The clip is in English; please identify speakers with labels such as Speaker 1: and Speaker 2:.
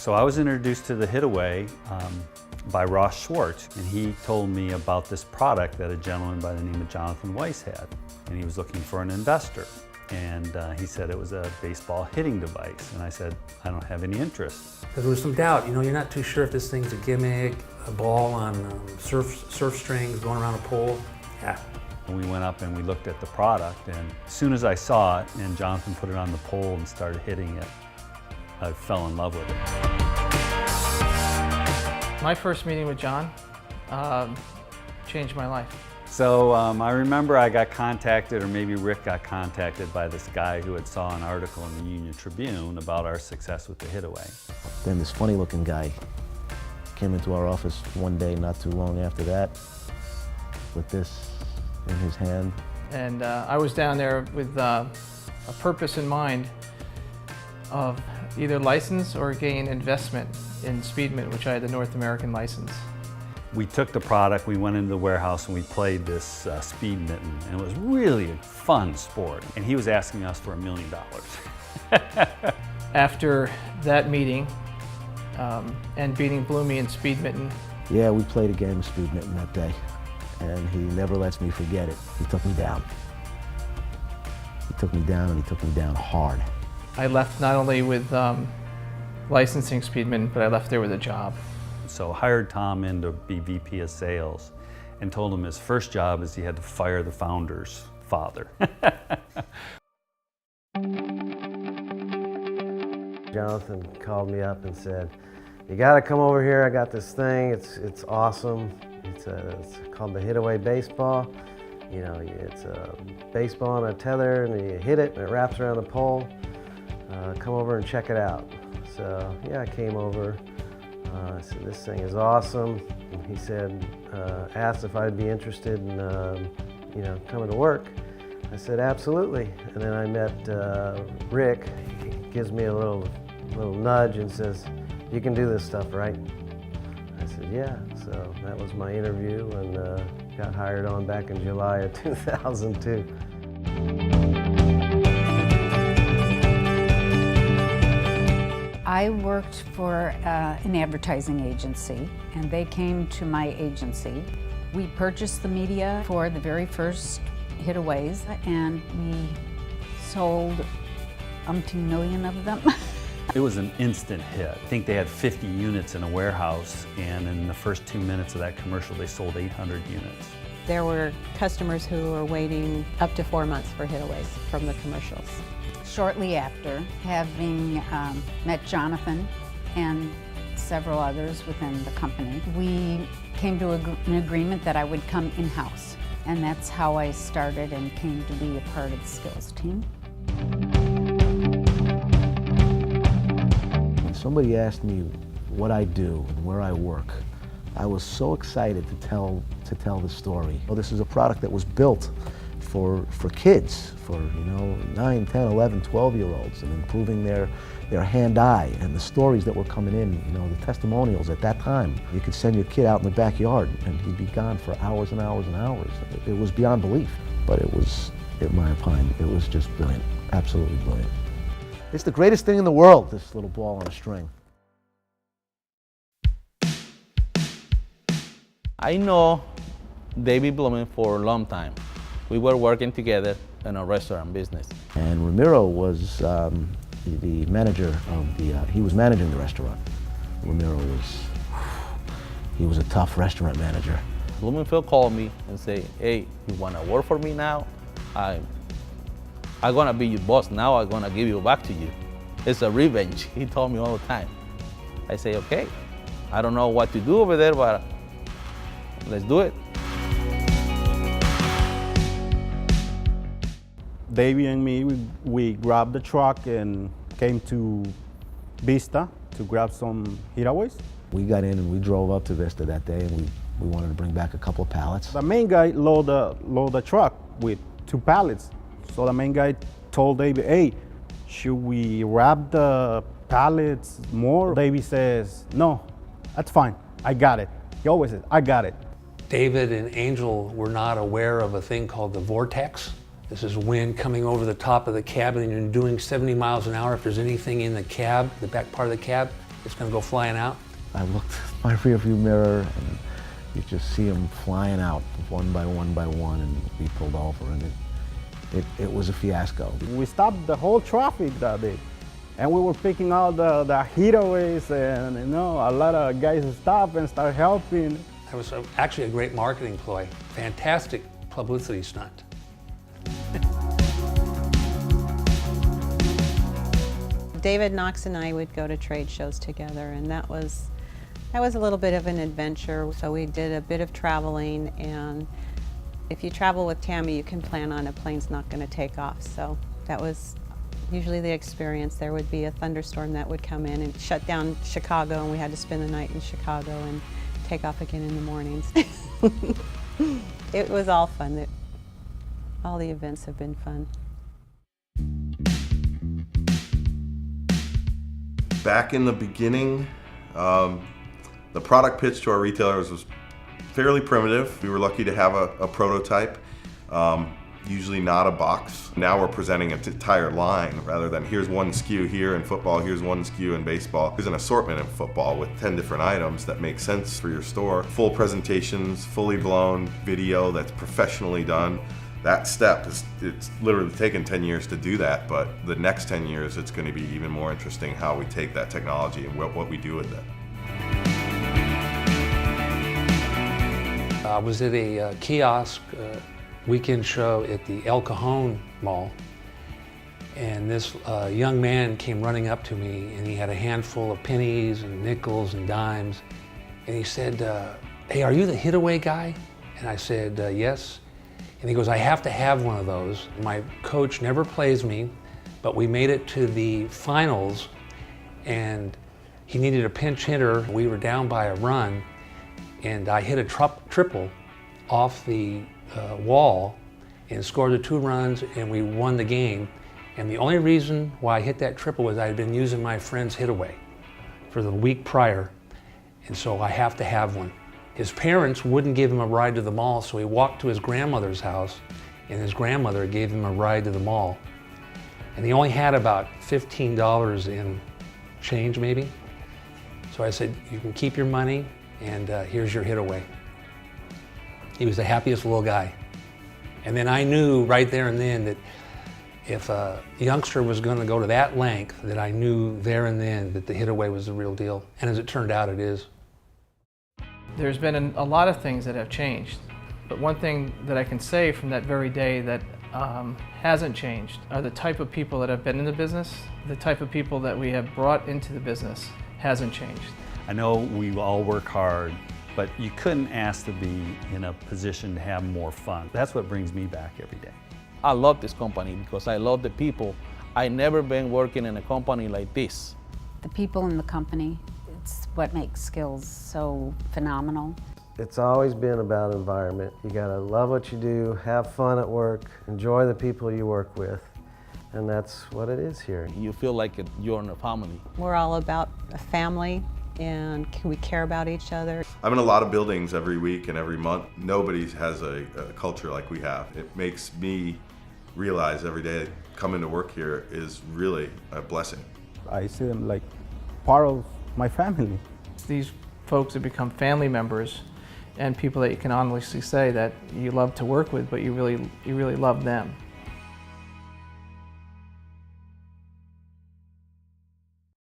Speaker 1: So I was introduced to the Hitaway by Ross Schwartz, and he told me about this product that a gentleman by the name of Jonathan Weiss had, and he was looking for an investor. And he said it was a baseball hitting device, and I said, I don't have any interest.
Speaker 2: Because there was some doubt, you're not too sure if this thing's a gimmick, a ball on surf strings going around a pole. Yeah.
Speaker 1: We went up and we looked at the product, and as soon as I saw it and Jonathan put it on the pole and started hitting it, I fell in love with it.
Speaker 3: My first meeting with John changed my life.
Speaker 1: So I remember I got contacted, or maybe Rick got contacted by this guy who had saw an article in the Union Tribune about our success with the Hitaway.
Speaker 4: Then this funny looking guy came into our office one day not too long after that with this in his hand.
Speaker 3: And I was down there with a purpose in mind of either license or gain investment in Speedmint, which I had the North American license.
Speaker 1: We took the product, we went into the warehouse and we played this speed mitten, and it was really a fun sport. And he was asking us for $1 million.
Speaker 3: After that meeting and beating Bloomy in speed mitten.
Speaker 4: Yeah, we played a game of speed mitten that day, and he never lets me forget it. He took me down. He took me down, and he took me down hard.
Speaker 3: I left not only with licensing speed mitten, but I left there with a job.
Speaker 1: So hired Tom in to be VP of sales and told him his first job is he had to fire the founder's father.
Speaker 5: Jonathan called me up and said, you gotta come over here, I got this thing, it's awesome. It's called the Hitaway baseball. It's a baseball on a tether and you hit it and it wraps around the pole. Come over and check it out. So yeah, I came over. I said, this thing is awesome. And he said, asked if I'd be interested in, coming to work. I said, absolutely. And then I met Rick. He gives me a little nudge and says, you can do this stuff, right? I said, yeah. So that was my interview, and got hired on back in July of 2002.
Speaker 6: I worked for an advertising agency, and they came to my agency. We purchased the media for the very first Hitaways, and we sold umpteen million of them.
Speaker 1: It was an instant hit. I think they had 50 units in a warehouse, and in the first 2 minutes of that commercial, they sold 800 units.
Speaker 7: There were customers who were waiting up to 4 months for Hitaways from the commercials.
Speaker 6: Shortly after, having met Jonathan and several others within the company, we came to an agreement that I would come in-house. And that's how I started and came to be a part of the skills team.
Speaker 4: When somebody asked me what I do and where I work, I was so excited to tell the story. Well, this is a product that was built for kids, for 9, 10, 11, 12-year-olds, and improving their hand-eye, and the stories that were coming in, the testimonials at that time. You could send your kid out in the backyard and he'd be gone for hours and hours and hours. It was beyond belief, but it was, in my opinion, it was just brilliant, absolutely brilliant. It's the greatest thing in the world, this little ball on a string.
Speaker 8: I know David Blooming for a long time. We were working together in a restaurant business.
Speaker 4: And Ramiro was the manager of he was managing the restaurant. Ramiro he was a tough restaurant manager.
Speaker 8: Bloomingfield called me and said, hey, you wanna work for me now? I'm gonna be your boss now, I'm gonna give you back to you. It's a revenge, he told me all the time. I say, okay, I don't know what to do over there, but let's do it.
Speaker 9: Davey and me, we grabbed the truck and came to Vista to grab some Hitaways.
Speaker 4: We got in and we drove up to Vista that day, and we wanted to bring back a couple of pallets.
Speaker 9: The main guy load the truck with 2 pallets. So the main guy told Davey, hey, should we wrap the pallets more? Davey says, no, that's fine, I got it. He always says, I got it.
Speaker 2: David and Angel were not aware of a thing called the vortex. This is wind coming over the top of the cab, and you're doing 70 miles an hour. If there's anything in the cab, the back part of the cab, it's going to go flying out.
Speaker 4: I looked at my rearview mirror and you just see them flying out one by one by one, and we pulled over, and it was a fiasco.
Speaker 9: We stopped the whole traffic that day, and we were picking out the hitaways, and a lot of guys stopped and started helping.
Speaker 2: That was actually a great marketing ploy. Fantastic publicity stunt.
Speaker 7: David Knox and I would go to trade shows together, and that was a little bit of an adventure. So we did a bit of traveling, and if you travel with Tammy, you can plan on a plane's not going to take off. So that was usually the experience. There would be a thunderstorm that would come in and shut down Chicago, and we had to spend the night in Chicago and take off again in the mornings. It was all fun. All the events have been fun.
Speaker 10: Back in the beginning, the product pitch to our retailers was fairly primitive. We were lucky to have a prototype, usually not a box. Now we're presenting an entire line rather than here's one SKU here in football, here's one SKU in baseball. There's an assortment in football with 10 different items that make sense for your store. Full presentations, fully blown video that's professionally done. That step it's literally taken 10 years to do that, but the next 10 years it's going to be even more interesting how we take that technology and what we do with it.
Speaker 2: I was at a kiosk weekend show at the El Cajon Mall, and this young man came running up to me, and he had a handful of pennies and nickels and dimes, and he said, "Hey, are you the Hitaway guy?" And I said, "Yes." And he goes, "I have to have one of those. My coach never plays me, but we made it to the finals, and he needed a pinch hitter. We were down by a run, and I hit a triple off the wall and scored the 2 runs, and we won the game. And the only reason why I hit that triple was I had been using my friend's Hitaway for the week prior, and so I have to have one." His parents wouldn't give him a ride to the mall, so he walked to his grandmother's house, and his grandmother gave him a ride to the mall. And he only had about $15 in change, maybe. So I said, "You can keep your money, and here's your Hitaway." He was the happiest little guy. And then I knew right there and then that if a youngster was going to go to that length, that I knew there and then that the Hitaway was the real deal. And as it turned out, it is.
Speaker 3: There's been a lot of things that have changed, but one thing that I can say from that very day that hasn't changed are the type of people that have been in the business. The type of people that we have brought into the business hasn't changed.
Speaker 1: I know we all work hard, but you couldn't ask to be in a position to have more fun. That's what brings me back every day.
Speaker 8: I love this company because I love the people. I never been working in a company like this.
Speaker 6: The people in the company, it's what makes SKLZ so phenomenal.
Speaker 5: It's always been about environment. You gotta love what you do, have fun at work, enjoy the people you work with, and that's what it is here.
Speaker 8: You feel like you're in a family.
Speaker 7: We're all about a family, and we care about each other.
Speaker 10: I'm in a lot of buildings every week and every month. Nobody has a culture like we have. It makes me realize every day coming to work here is really a blessing.
Speaker 9: I see them like part of my family.
Speaker 3: These folks have become family members and people that you can honestly say that you love to work with, but you really love them.